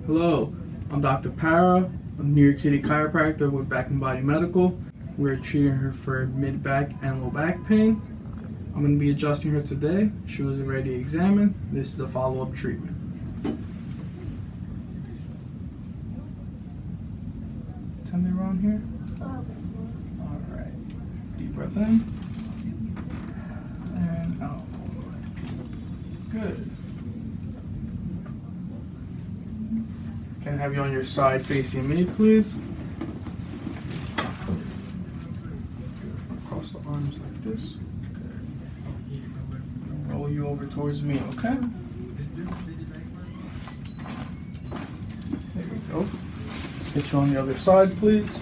Hello, I'm Dr. Para, a New York City chiropractor with Back and Body Medical. We're treating her for mid-back and low back pain. I'm going to be adjusting her today. She was already examined. This is a follow-up treatment. Tell me around here. All right. Deep breath in and out. Good. Can I have you on your side facing me, please? Across the arms like this. Good. Roll you over towards me, okay? There we go. Let's get you on the other side, please.